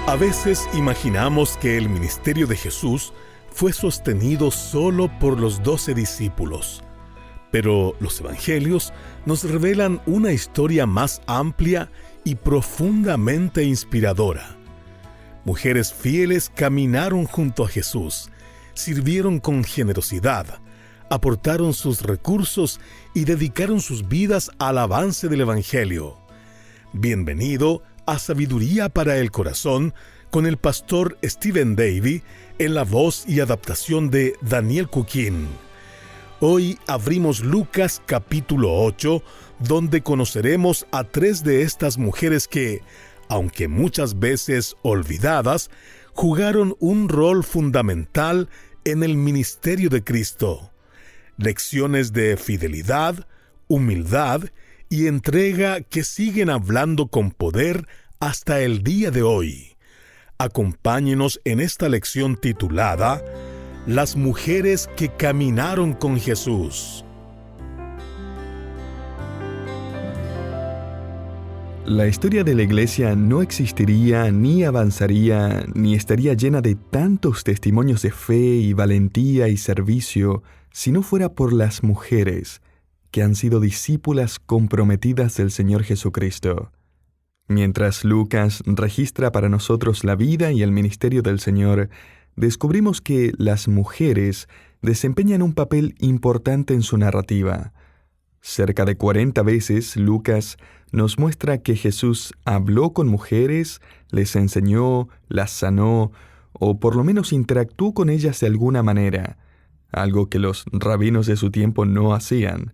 A veces imaginamos que el ministerio de Jesús fue sostenido solo por los 12 discípulos, pero los evangelios nos revelan una historia más amplia y profundamente inspiradora. Mujeres fieles caminaron junto a Jesús, sirvieron con generosidad, aportaron sus recursos y dedicaron sus vidas al avance del Evangelio. Bienvenido a Sabiduría para el Corazón con el pastor Stephen Davey en la voz y adaptación de Daniel Cuquín. Hoy abrimos Lucas capítulo 8, donde conoceremos a 3 de estas mujeres que, aunque muchas veces olvidadas, jugaron un rol fundamental en el ministerio de Cristo. Lecciones de fidelidad, humildad y entrega que siguen hablando con poder hasta el día de hoy. Acompáñenos en esta lección titulada Las mujeres que caminaron con Jesús. La historia de la Iglesia no existiría, ni avanzaría, ni estaría llena de tantos testimonios de fe y valentía y servicio si no fuera por las mujeres que han sido discípulas comprometidas del Señor Jesucristo. Mientras Lucas registra para nosotros la vida y el ministerio del Señor, descubrimos que las mujeres desempeñan un papel importante en su narrativa. Cerca de 40 veces Lucas nos muestra que Jesús habló con mujeres, les enseñó, las sanó, o por lo menos interactuó con ellas de alguna manera, algo que los rabinos de su tiempo no hacían.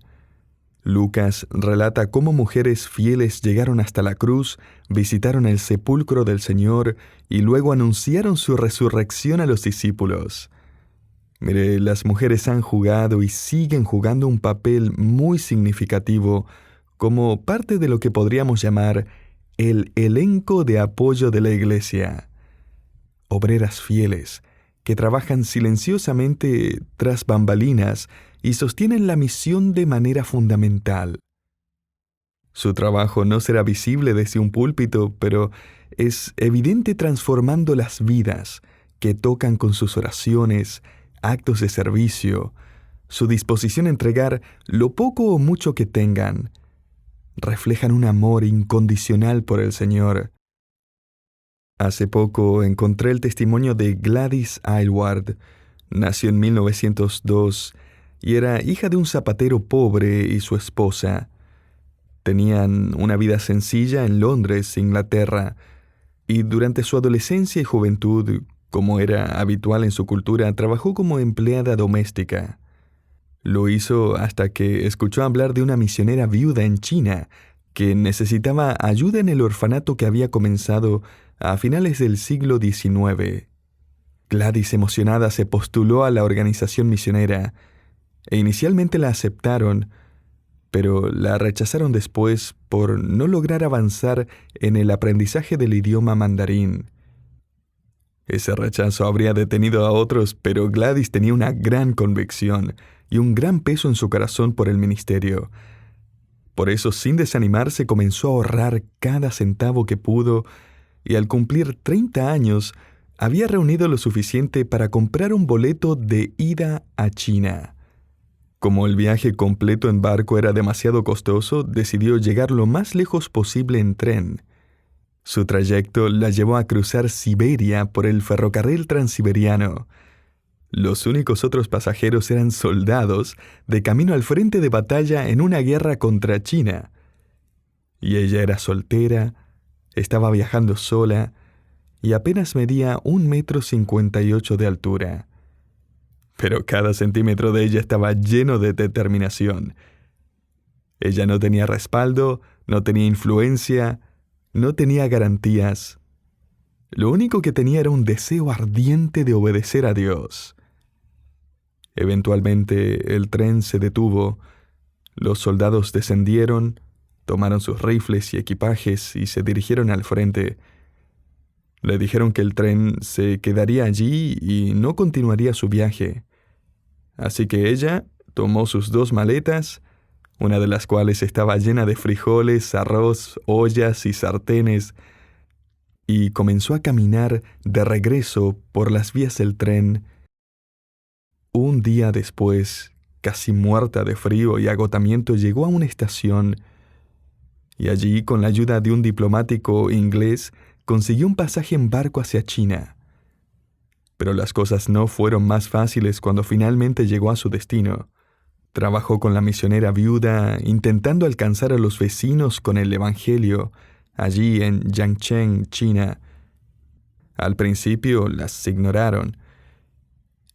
Lucas relata cómo mujeres fieles llegaron hasta la cruz, visitaron el sepulcro del Señor y luego anunciaron su resurrección a los discípulos. Mire, las mujeres han jugado y siguen jugando un papel muy significativo como parte de lo que podríamos llamar el elenco de apoyo de la Iglesia. Obreras fieles que trabajan silenciosamente tras bambalinas y sostienen la misión de manera fundamental. Su trabajo no será visible desde un púlpito, pero es evidente transformando las vidas que tocan con sus oraciones, actos de servicio, su disposición a entregar lo poco o mucho que tengan. Reflejan un amor incondicional por el Señor. Hace poco encontré el testimonio de Gladys Aylward. Nació en 1902 y era hija de un zapatero pobre y su esposa. Tenían una vida sencilla en Londres, Inglaterra, y durante su adolescencia y juventud, como era habitual en su cultura, trabajó como empleada doméstica. Lo hizo hasta que escuchó hablar de una misionera viuda en China que necesitaba ayuda en el orfanato que había comenzado a finales del siglo XIX. Gladys, emocionada, se postuló a la organización misionera e inicialmente la aceptaron, pero la rechazaron después por no lograr avanzar en el aprendizaje del idioma mandarín. Ese rechazo habría detenido a otros, pero Gladys tenía una gran convicción y un gran peso en su corazón por el ministerio. Por eso, sin desanimarse, comenzó a ahorrar cada centavo que pudo y al cumplir 30 años había reunido lo suficiente para comprar un boleto de ida a China. Como el viaje completo en barco era demasiado costoso, decidió llegar lo más lejos posible en tren. Su trayecto la llevó a cruzar Siberia por el ferrocarril transiberiano. Los únicos otros pasajeros eran soldados de camino al frente de batalla en una guerra contra China. Y ella era soltera, estaba viajando sola y apenas medía 1,58 m de altura. Pero cada centímetro de ella estaba lleno de determinación. Ella no tenía respaldo, no tenía influencia, no tenía garantías. Lo único que tenía era un deseo ardiente de obedecer a Dios. Eventualmente el tren se detuvo, los soldados descendieron, tomaron sus rifles y equipajes y se dirigieron al frente. Le dijeron que el tren se quedaría allí y no continuaría su viaje. Así que ella tomó sus 2 maletas, una de las cuales estaba llena de frijoles, arroz, ollas y sartenes, y comenzó a caminar de regreso por las vías del tren. Un día después, casi muerta de frío y agotamiento, llegó a una estación y allí, con la ayuda de un diplomático inglés, consiguió un pasaje en barco hacia China. Pero las cosas no fueron más fáciles cuando finalmente llegó a su destino. Trabajó con la misionera viuda, intentando alcanzar a los vecinos con el Evangelio, allí en Yangcheng, China. Al principio las ignoraron.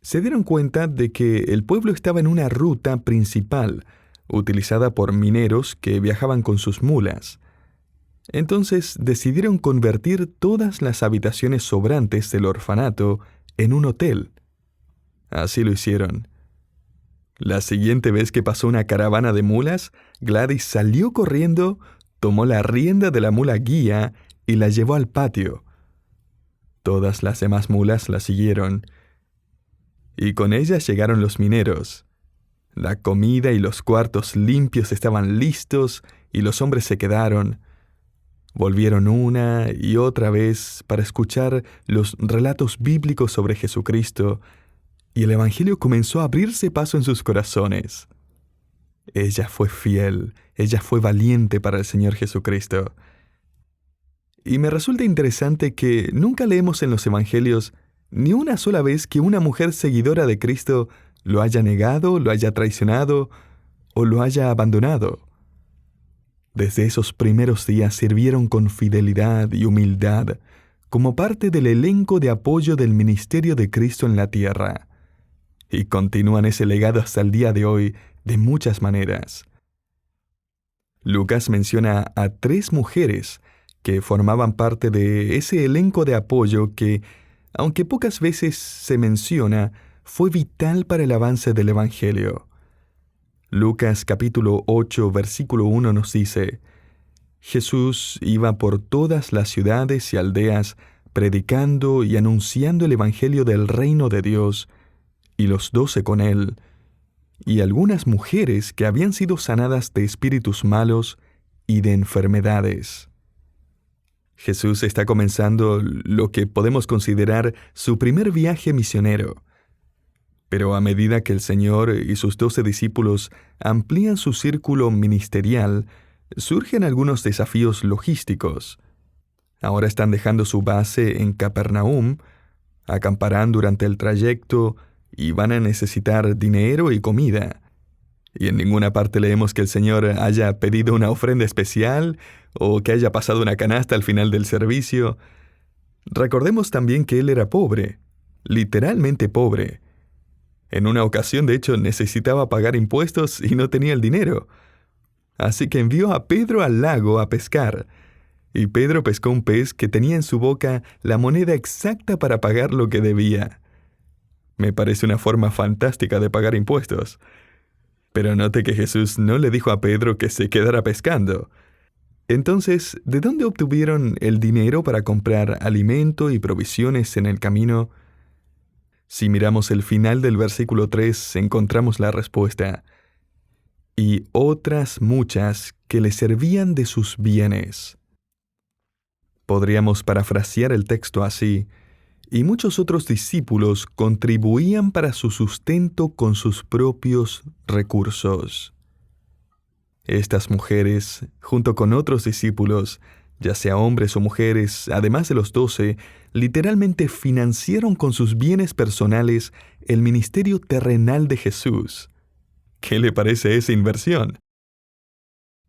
Se dieron cuenta de que el pueblo estaba en una ruta principal, utilizada por mineros que viajaban con sus mulas. Entonces decidieron convertir todas las habitaciones sobrantes del orfanato en un hotel. Así lo hicieron. La siguiente vez que pasó una caravana de mulas, Gladys salió corriendo, tomó la rienda de la mula guía y la llevó al patio. Todas las demás mulas la siguieron, y con ellas llegaron los mineros. La comida y los cuartos limpios estaban listos y los hombres se quedaron. Volvieron una y otra vez para escuchar los relatos bíblicos sobre Jesucristo, y el Evangelio comenzó a abrirse paso en sus corazones. Ella fue fiel, ella fue valiente para el Señor Jesucristo. Y me resulta interesante que nunca leemos en los Evangelios ni una sola vez que una mujer seguidora de Cristo lo haya negado, lo haya traicionado o lo haya abandonado. Desde esos primeros días sirvieron con fidelidad y humildad como parte del elenco de apoyo del ministerio de Cristo en la tierra. Y continúan ese legado hasta el día de hoy de muchas maneras. Lucas menciona a 3 mujeres que formaban parte de ese elenco de apoyo que, aunque pocas veces se menciona, fue vital para el avance del Evangelio. Lucas capítulo 8, versículo 1 nos dice: Jesús iba por todas las ciudades y aldeas, predicando y anunciando el Evangelio del reino de Dios, y los 12 con él, y algunas mujeres que habían sido sanadas de espíritus malos y de enfermedades. Jesús está comenzando lo que podemos considerar su primer viaje misionero. Pero a medida que el Señor y sus 12 discípulos amplían su círculo ministerial, surgen algunos desafíos logísticos. Ahora están dejando su base en Capernaum, acamparán durante el trayecto y van a necesitar dinero y comida. Y en ninguna parte leemos que el Señor haya pedido una ofrenda especial o que haya pasado una canasta al final del servicio. Recordemos también que Él era pobre, literalmente pobre. En una ocasión, de hecho, necesitaba pagar impuestos y no tenía el dinero. Así que envió a Pedro al lago a pescar. Y Pedro pescó un pez que tenía en su boca la moneda exacta para pagar lo que debía. Me parece una forma fantástica de pagar impuestos. Pero note que Jesús no le dijo a Pedro que se quedara pescando. Entonces, ¿de dónde obtuvieron el dinero para comprar alimento y provisiones en el camino? Si miramos el final del versículo 3, encontramos la respuesta: y otras muchas que le servían de sus bienes. Podríamos parafrasear el texto así: y muchos otros discípulos contribuían para su sustento con sus propios recursos. Estas mujeres, junto con otros discípulos, ya sea hombres o mujeres, además de los 12, literalmente financiaron con sus bienes personales el ministerio terrenal de Jesús. ¿Qué le parece esa inversión?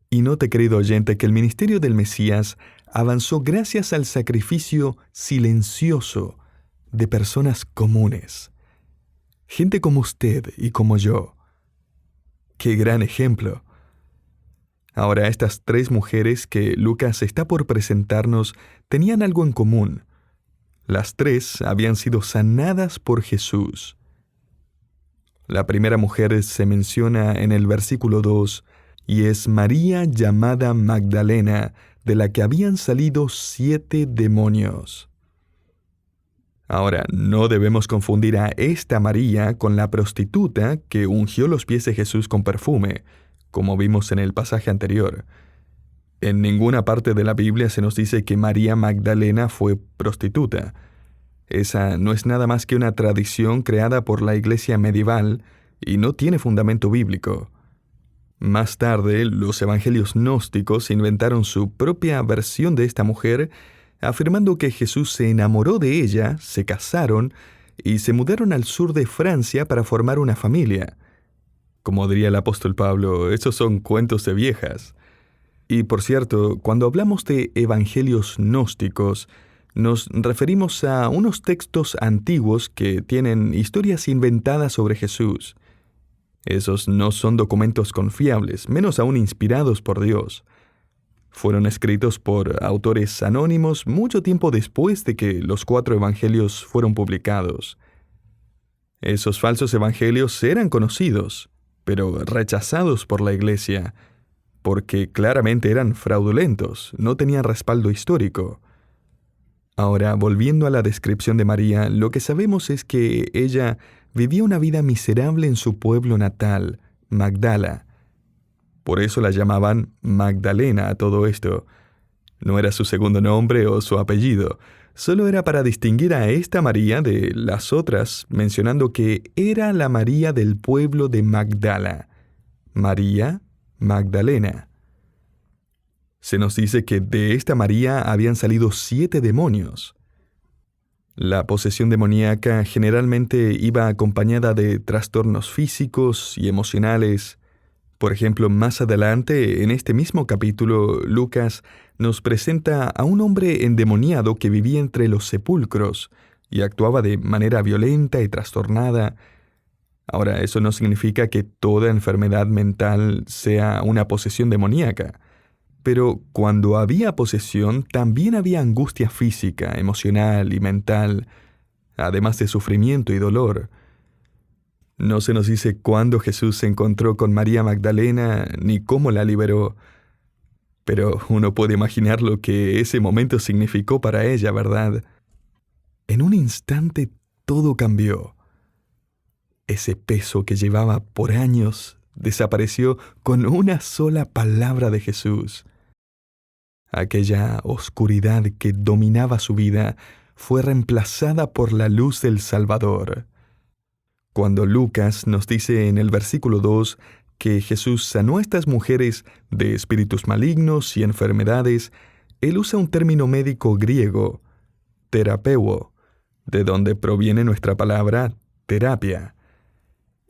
Y note, querido oyente, que el ministerio del Mesías avanzó gracias al sacrificio silencioso de personas comunes. Gente como usted y como yo. ¡Qué gran ejemplo! Ahora, estas 3 mujeres que Lucas está por presentarnos tenían algo en común. Las 3 habían sido sanadas por Jesús. La primera mujer se menciona en el versículo 2, y es María llamada Magdalena, de la que habían salido 7 demonios. Ahora, no debemos confundir a esta María con la prostituta que ungió los pies de Jesús con perfume, como vimos en el pasaje anterior. En ninguna parte de la Biblia se nos dice que María Magdalena fue prostituta. Esa no es nada más que una tradición creada por la iglesia medieval y no tiene fundamento bíblico. Más tarde, los evangelios gnósticos inventaron su propia versión de esta mujer, afirmando que Jesús se enamoró de ella, se casaron y se mudaron al sur de Francia para formar una familia. Como diría el apóstol Pablo, esos son cuentos de viejas. Y por cierto, cuando hablamos de evangelios gnósticos, nos referimos a unos textos antiguos que tienen historias inventadas sobre Jesús. Esos no son documentos confiables, menos aún inspirados por Dios. Fueron escritos por autores anónimos mucho tiempo después de que los 4 evangelios fueron publicados. Esos falsos evangelios eran conocidos, pero rechazados por la iglesia, porque claramente eran fraudulentos, no tenían respaldo histórico. Ahora, volviendo a la descripción de María, lo que sabemos es que ella vivía una vida miserable en su pueblo natal, Magdala. Por eso la llamaban Magdalena a todo esto. No era su segundo nombre o su apellido, solo era para distinguir a esta María de las otras, mencionando que era la María del pueblo de Magdala. María Magdalena. Se nos dice que de esta María habían salido 7 demonios. La posesión demoníaca generalmente iba acompañada de trastornos físicos y emocionales. Por ejemplo, más adelante, en este mismo capítulo, Lucas nos presenta a un hombre endemoniado que vivía entre los sepulcros y actuaba de manera violenta y trastornada. Ahora, eso no significa que toda enfermedad mental sea una posesión demoníaca. Pero cuando había posesión, también había angustia física, emocional y mental, además de sufrimiento y dolor. No se nos dice cuándo Jesús se encontró con María Magdalena ni cómo la liberó, pero uno puede imaginar lo que ese momento significó para ella, ¿verdad? En un instante todo cambió. Ese peso que llevaba por años desapareció con una sola palabra de Jesús. Aquella oscuridad que dominaba su vida fue reemplazada por la luz del Salvador. Cuando Lucas nos dice en el versículo 2 que Jesús sanó a estas mujeres de espíritus malignos y enfermedades, él usa un término médico griego, terapeuo, de donde proviene nuestra palabra terapia.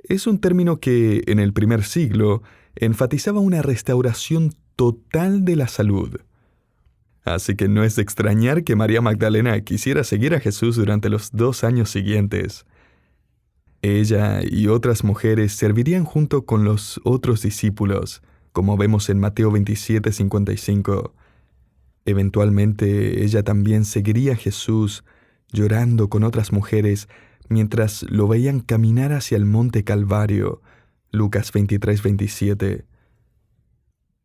Es un término que, en el primer siglo, enfatizaba una restauración total de la salud. Así que no es de extrañar que María Magdalena quisiera seguir a Jesús durante los 2 años siguientes. Ella y otras mujeres servirían junto con los otros discípulos, como vemos en Mateo 27:55. Eventualmente, ella también seguiría a Jesús, llorando con otras mujeres, mientras lo veían caminar hacia el monte Calvario, Lucas 23:27.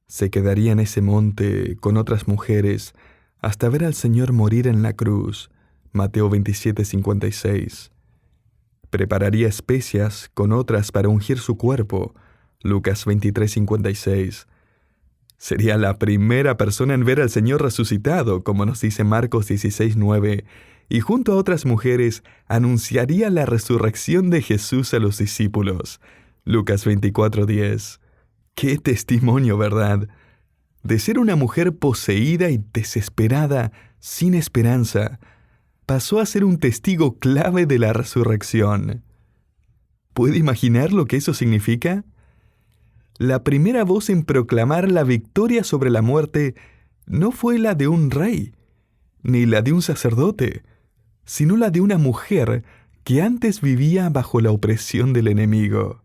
Se quedaría en ese monte con otras mujeres hasta ver al Señor morir en la cruz, Mateo 27:56. Prepararía especias con otras para ungir su cuerpo, Lucas 23:56. Sería la primera persona en ver al Señor resucitado, como nos dice Marcos 16:9, y junto a otras mujeres anunciaría la resurrección de Jesús a los discípulos, Lucas 24:10. ¡Qué testimonio!, ¿verdad? De ser una mujer poseída y desesperada, sin esperanza, pasó a ser un testigo clave de la resurrección. ¿Puede imaginar lo que eso significa? La primera voz en proclamar la victoria sobre la muerte no fue la de un rey, ni la de un sacerdote, sino la de una mujer que antes vivía bajo la opresión del enemigo.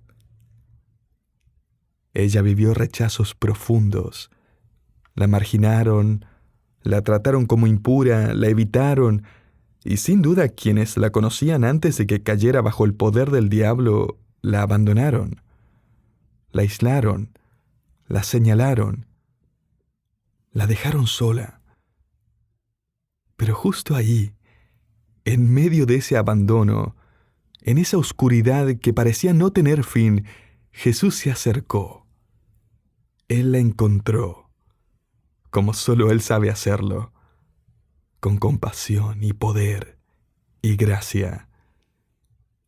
Ella vivió rechazos profundos. La marginaron, la trataron como impura, la evitaron, y sin duda quienes la conocían antes de que cayera bajo el poder del diablo, la abandonaron, la aislaron, la señalaron, la dejaron sola. Pero justo ahí, en medio de ese abandono, en esa oscuridad que parecía no tener fin, Jesús se acercó. Él la encontró. como solo Él sabe hacerlo, con compasión y poder y gracia.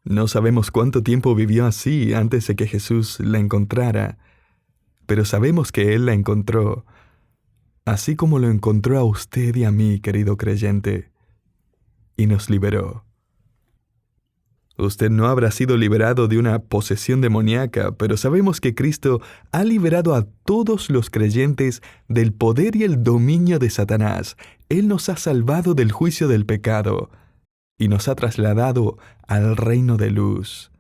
No sabemos cuánto tiempo vivió así antes de que Jesús la encontrara, pero sabemos que Él la encontró, así como lo encontró a usted y a mí, querido creyente, y nos liberó. Usted no habrá sido liberado de una posesión demoníaca, pero sabemos que Cristo ha liberado a todos los creyentes del poder y el dominio de Satanás. Él nos ha salvado del juicio del pecado y nos ha trasladado al reino de luz.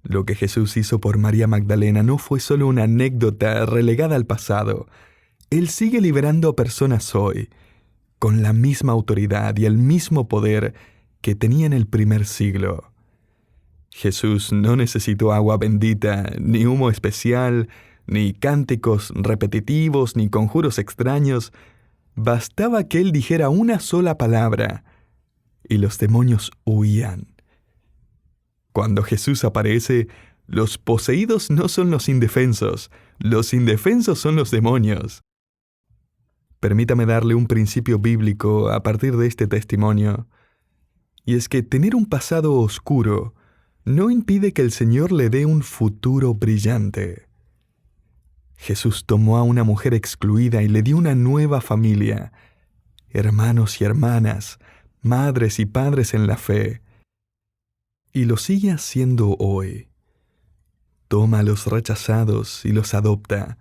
Lo que Jesús hizo por María Magdalena no fue solo una anécdota relegada al pasado. Él sigue liberando a personas hoy, con la misma autoridad y el mismo poder que tenía en el primer siglo. Jesús no necesitó agua bendita, ni humo especial, ni cánticos repetitivos, ni conjuros extraños. Bastaba que Él dijera una sola palabra, y los demonios huían. Cuando Jesús aparece, los poseídos no son los indefensos son los demonios. Permítame darle un principio bíblico a partir de este testimonio, y es que tener un pasado oscuro no impide que el Señor le dé un futuro brillante. Jesús tomó a una mujer excluida y le dio una nueva familia, hermanos y hermanas, madres y padres en la fe, y lo sigue haciendo hoy. Toma a los rechazados y los adopta,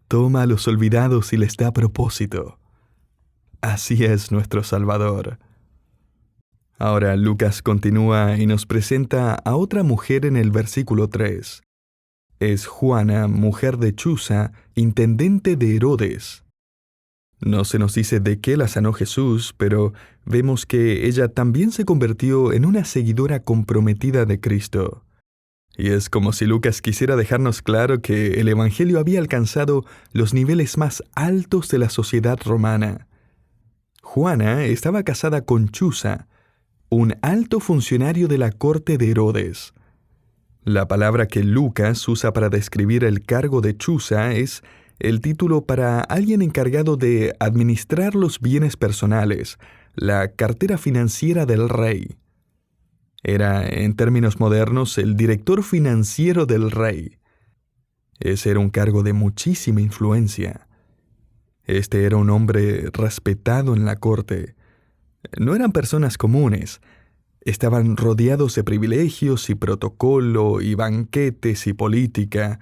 toma a los olvidados y les da propósito. Así es nuestro Salvador. Ahora Lucas continúa y nos presenta a otra mujer en el versículo 3. Es Juana, mujer de Chuza, intendente de Herodes. No se nos dice de qué la sanó Jesús, pero vemos que ella también se convirtió en una seguidora comprometida de Cristo. Y es como si Lucas quisiera dejarnos claro que el Evangelio había alcanzado los niveles más altos de la sociedad romana. Juana estaba casada con Chuza, un alto funcionario de la corte de Herodes. La palabra que Lucas usa para describir el cargo de Chuza es el título para alguien encargado de administrar los bienes personales, la cartera financiera del rey. Era, en términos modernos, el director financiero del rey. Ese era un cargo de muchísima influencia. Este era un hombre respetado en la corte. No eran personas comunes. Estaban rodeados de privilegios y protocolo y banquetes y política.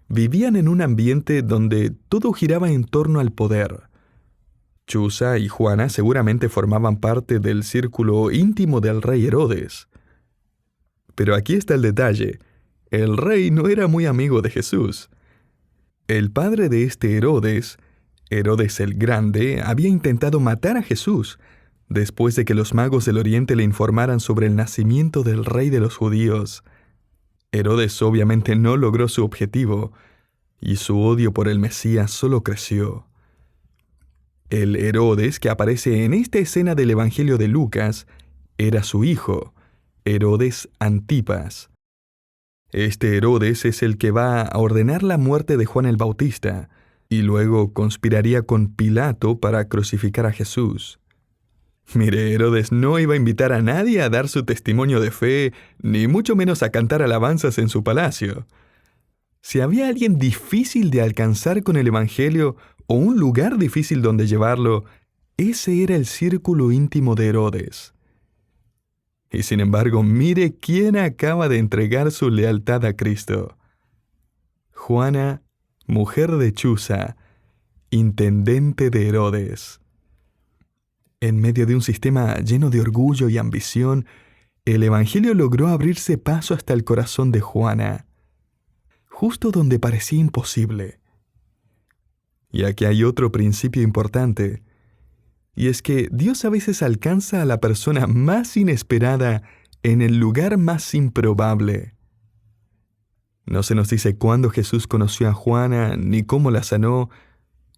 Vivían en un ambiente donde todo giraba en torno al poder. Chuza y Juana seguramente formaban parte del círculo íntimo del rey Herodes. Pero aquí está el detalle. El rey no era muy amigo de Jesús. El padre de este Herodes, Herodes el Grande, había intentado matar a Jesús después de que los magos del Oriente le informaran sobre el nacimiento del rey de los judíos. Herodes obviamente no logró su objetivo, y su odio por el Mesías solo creció. El Herodes que aparece en esta escena del Evangelio de Lucas era su hijo, Herodes Antipas. Este Herodes es el que va a ordenar la muerte de Juan el Bautista, y luego conspiraría con Pilato para crucificar a Jesús. Mire, Herodes no iba a invitar a nadie a dar su testimonio de fe, ni mucho menos a cantar alabanzas en su palacio. Si había alguien difícil de alcanzar con el Evangelio o un lugar difícil donde llevarlo, ese era el círculo íntimo de Herodes. Y sin embargo, mire quién acaba de entregar su lealtad a Cristo. Juana, mujer de Chuza, intendente de Herodes. En medio de un sistema lleno de orgullo y ambición, el Evangelio logró abrirse paso hasta el corazón de Juana, justo donde parecía imposible. Y aquí hay otro principio importante, y es que Dios a veces alcanza a la persona más inesperada en el lugar más improbable. No se nos dice cuándo Jesús conoció a Juana, ni cómo la sanó,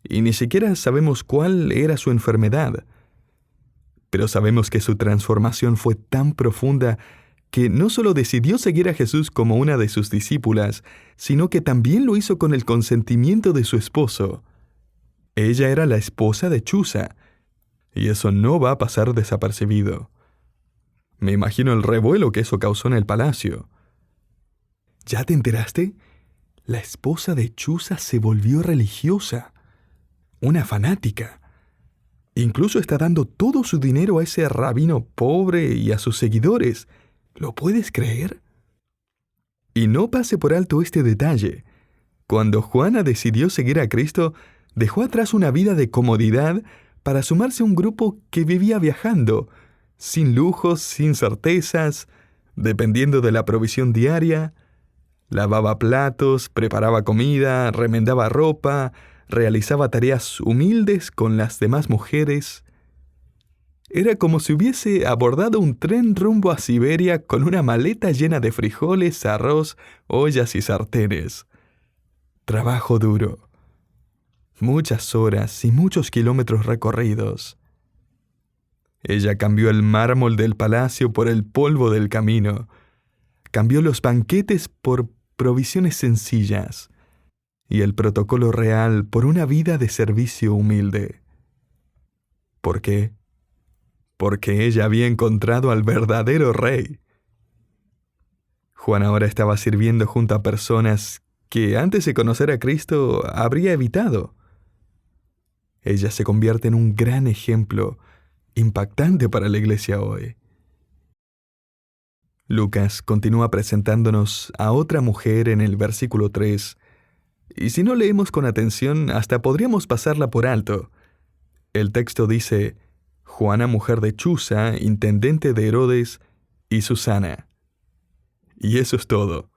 y ni siquiera sabemos cuál era su enfermedad. Pero sabemos que su transformación fue tan profunda que no solo decidió seguir a Jesús como una de sus discípulas, sino que también lo hizo con el consentimiento de su esposo. Ella era la esposa de Chuza, y eso no va a pasar desapercibido. Me imagino el revuelo que eso causó en el palacio. ¿Ya te enteraste? La esposa de Chuza se volvió religiosa, una fanática. Incluso está dando todo su dinero a ese rabino pobre y a sus seguidores. ¿Lo puedes creer? Y no pase por alto este detalle. Cuando Juana decidió seguir a Cristo, dejó atrás una vida de comodidad para sumarse a un grupo que vivía viajando, sin lujos, sin certezas, dependiendo de la provisión diaria. Lavaba platos, preparaba comida, remendaba ropa, realizaba tareas humildes con las demás mujeres. Era como si hubiese abordado un tren rumbo a Siberia con una maleta llena de frijoles, arroz, ollas y sartenes. Trabajo duro. Muchas horas y muchos kilómetros recorridos. Ella cambió el mármol del palacio por el polvo del camino. Cambió los banquetes por provisiones sencillas y el protocolo real por una vida de servicio humilde. ¿Por qué? Porque ella había encontrado al verdadero rey. Juan ahora estaba sirviendo junto a personas que antes de conocer a Cristo habría evitado. Ella se convierte en un gran ejemplo, impactante para la iglesia hoy. Lucas continúa presentándonos a otra mujer en el versículo 3, y si no leemos con atención, hasta podríamos pasarla por alto. El texto dice: Juana, mujer de Chuza, intendente de Herodes, y Susana. Y eso es todo.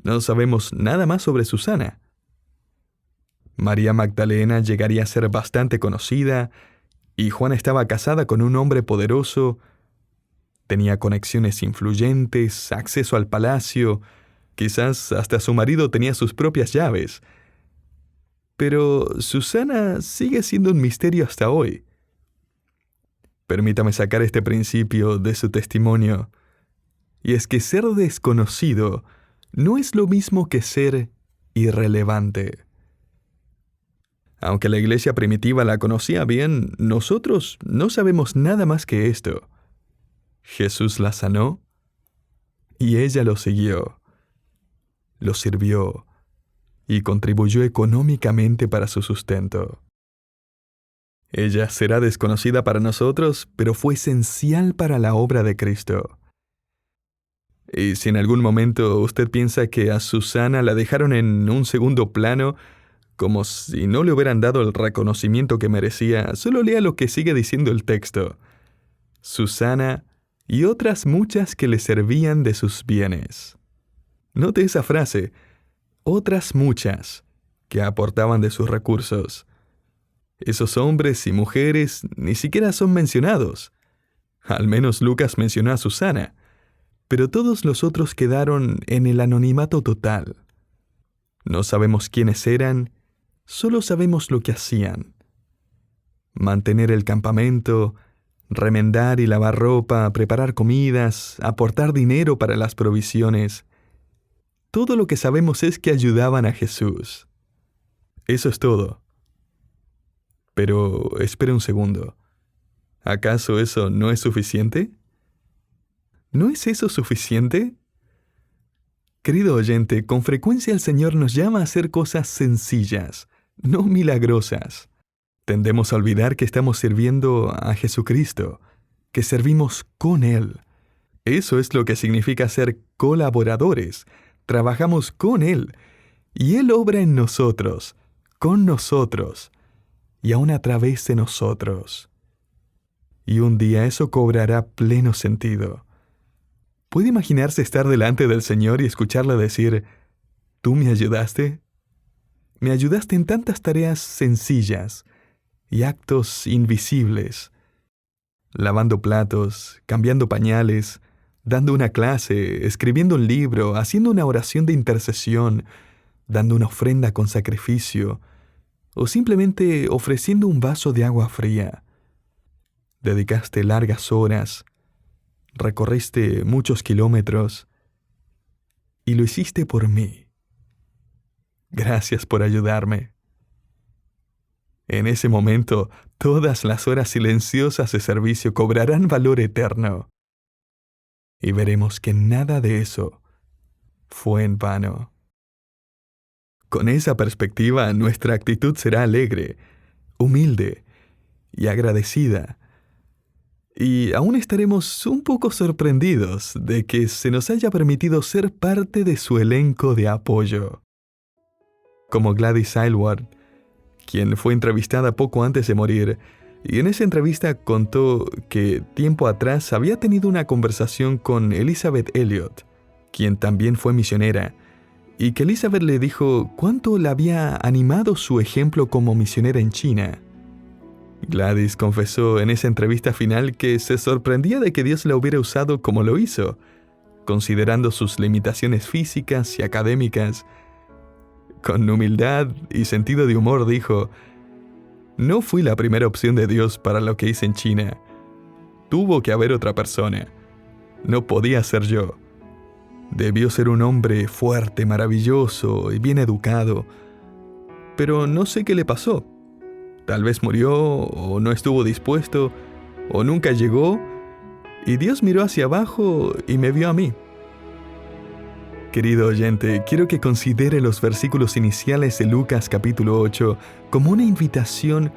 No sabemos nada más sobre Susana. María Magdalena llegaría a ser bastante conocida, y Juana estaba casada con un hombre poderoso, tenía conexiones influyentes, acceso al palacio, quizás hasta su marido tenía sus propias llaves. Pero Susana sigue siendo un misterio hasta hoy. Permítame sacar este principio de su testimonio, y es que ser desconocido no es lo mismo que ser irrelevante. Aunque la iglesia primitiva la conocía bien, nosotros no sabemos nada más que esto. Jesús la sanó y ella lo siguió, lo sirvió y contribuyó económicamente para su sustento. Ella será desconocida para nosotros, pero fue esencial para la obra de Cristo. Y si en algún momento usted piensa que a Susana la dejaron en un segundo plano, como si no le hubieran dado el reconocimiento que merecía, solo lea lo que sigue diciendo el texto. Susana y otras muchas que le servían de sus bienes. Note esa frase, otras muchas, que aportaban de sus recursos. Esos hombres y mujeres ni siquiera son mencionados. Al menos Lucas mencionó a Susana, pero todos los otros quedaron en el anonimato total. No sabemos quiénes eran, solo sabemos lo que hacían. Mantener el campamento, remendar y lavar ropa, preparar comidas, aportar dinero para las provisiones. Todo lo que sabemos es que ayudaban a Jesús. Eso es todo. Pero espere un segundo. ¿Acaso eso no es suficiente? ¿No es eso suficiente? Querido oyente, con frecuencia el Señor nos llama a hacer cosas sencillas, no milagrosas. Tendemos a olvidar que estamos sirviendo a Jesucristo, que servimos con Él. Eso es lo que significa ser colaboradores. Trabajamos con Él, y Él obra en nosotros, con nosotros, y aún a través de nosotros. Y un día eso cobrará pleno sentido. ¿Puede imaginarse estar delante del Señor y escucharle decir: «¿Tú me ayudaste? Me ayudaste en tantas tareas sencillas y actos invisibles, lavando platos, cambiando pañales, dando una clase, escribiendo un libro, haciendo una oración de intercesión, dando una ofrenda con sacrificio, o simplemente ofreciendo un vaso de agua fría. Dedicaste largas horas, recorriste muchos kilómetros, y lo hiciste por mí. Gracias por ayudarme». En ese momento, todas las horas silenciosas de servicio cobrarán valor eterno. Y veremos que nada de eso fue en vano. Con esa perspectiva, nuestra actitud será alegre, humilde y agradecida. Y aún estaremos un poco sorprendidos de que se nos haya permitido ser parte de su elenco de apoyo. Como Gladys Aylward, quien fue entrevistada poco antes de morir, y en esa entrevista contó que tiempo atrás había tenido una conversación con Elisabeth Elliot, quien también fue misionera, y que Elizabeth le dijo cuánto le había animado su ejemplo como misionera en China. Gladys confesó en esa entrevista final que se sorprendía de que Dios la hubiera usado como lo hizo, considerando sus limitaciones físicas y académicas. Con humildad y sentido de humor dijo: «No fui la primera opción de Dios para lo que hice en China. Tuvo que haber otra persona. No podía ser yo. Debió ser un hombre fuerte, maravilloso y bien educado. Pero no sé qué le pasó. Tal vez murió, o no estuvo dispuesto, o nunca llegó, y Dios miró hacia abajo y me vio a mí». Querido oyente, quiero que considere los versículos iniciales de Lucas capítulo 8 como una invitación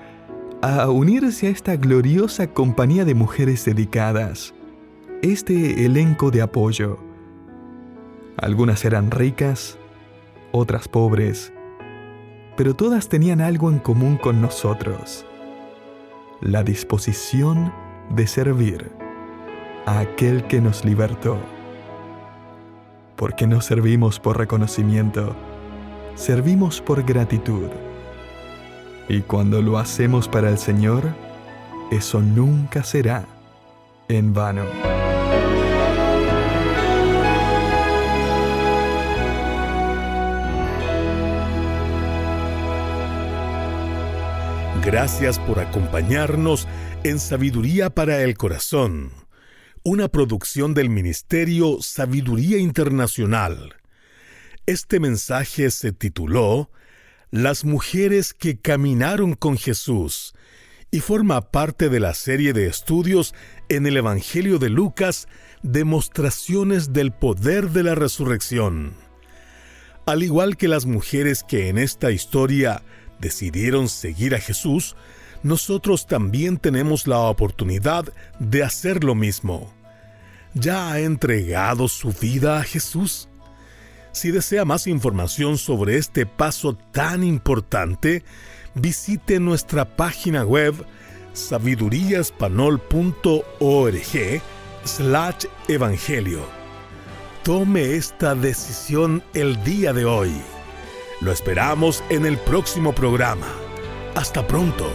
a unirse a esta gloriosa compañía de mujeres dedicadas, este elenco de apoyo. Algunas eran ricas, otras pobres, pero todas tenían algo en común con nosotros: la disposición de servir a aquel que nos libertó. Porque no servimos por reconocimiento, servimos por gratitud. Y cuando lo hacemos para el Señor, eso nunca será en vano. Gracias por acompañarnos en Sabiduría para el Corazón, una producción del Ministerio Sabiduría Internacional. Este mensaje se tituló Las mujeres que caminaron con Jesús y forma parte de la serie de estudios en el Evangelio de Lucas, Demostraciones del Poder de la Resurrección. Al igual que las mujeres que en esta historia decidieron seguir a Jesús, nosotros también tenemos la oportunidad de hacer lo mismo. ¿Ya ha entregado su vida a Jesús? Si desea más información sobre este paso tan importante, visite nuestra página web sabiduriaespanol.org/evangelio. Tome esta decisión el día de hoy. Lo esperamos en el próximo programa. Hasta pronto.